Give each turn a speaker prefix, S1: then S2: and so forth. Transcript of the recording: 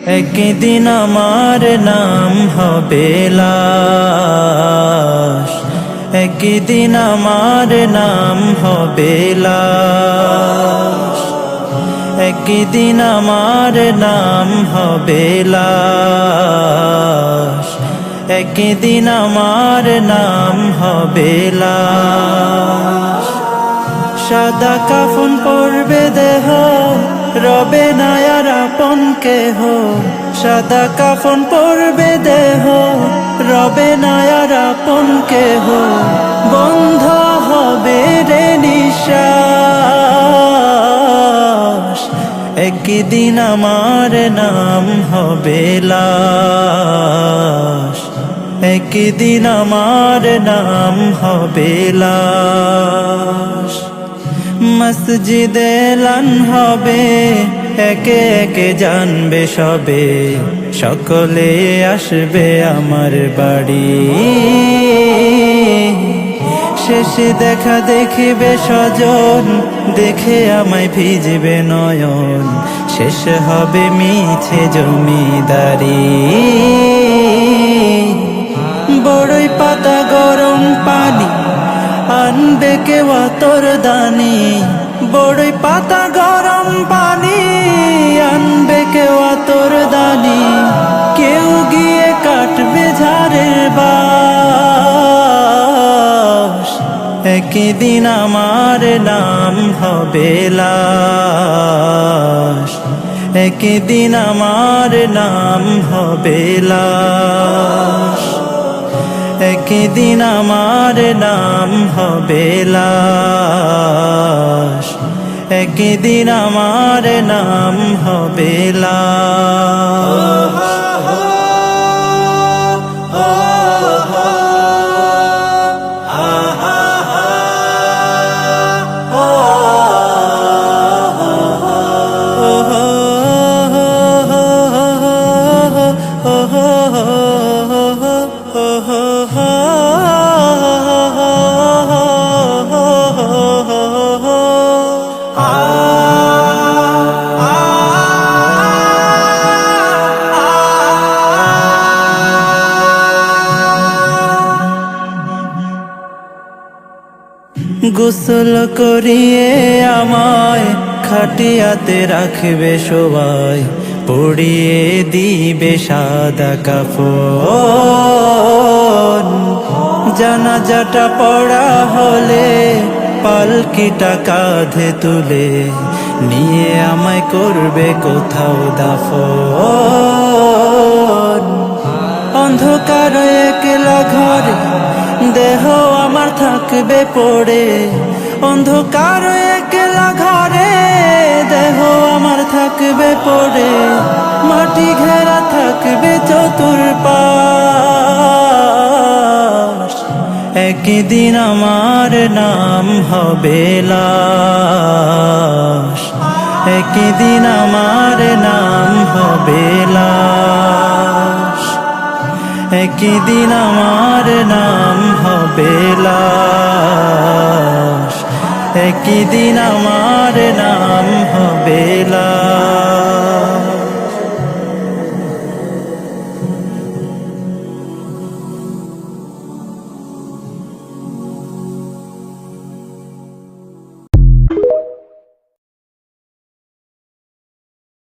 S1: একদিন আমার নাম হবে লাশ, একদিন আমার নাম হবে লাশ, একদিন আমার নাম হবে লাশ, একদিন আমার নাম হবে লাশ। সাদা কাফন পরবে দেহ, রবে না আর আপন কেহ। সাদা কাফন পরবে দেহ, রবে না আর আপন কেহ। বন্ধ হবে রে নিঃশ্বাস, একদিন আমার নাম হবে লাশ, একদিন আমার নাম হবে লাশ। মসজিদে এলান হবে, একে একে জানবে সবে, সকলে আসবে আমার বাড়ি। শেষে দেখা দেখিবে স্বজন, দেখে আমায় ভিজবে নয়ন। শেষ হবে মিছে জমিদারি। বড়ই পাতা গরম পানি আনবে কেউ আতর দানি। বড়ই পাতা গরম পানি আনবে কেউ আতর দানি। কেউ গিয়ে কাটবে ঝাড়ের বাঁশ, একদিন আমার নাম হবে লাশ, একদিন আমার নাম হবে লাশ, একদিন আমার নাম হবে লাশ, একদিন আমার নাম হবে লাশ। গোসল করিয়ে আমায় খাটিয়াতে রাখবে সবাই, পরিয়ে দিবে সাদা কাফন। জানাজাটা পড়া হলে পালকিটা কাঁধে তুলে নিয়ে আমায় করবে কোথাও দাফন। অন্ধকার একলা ঘরে দেহ আমার থাকবে পড়ে, অন্ধকার একলা ঘরে দেহ আমার থাকবে পড়ে। মাটি ঘেরা থাকবে চতুর্পাশ, একদিন আমার নাম হবে লাশ, একদিন আমার নাম হবে লাশ, একদিন আমার নাম হবে লাশ, একদিন আমার নাম হবে লাশ।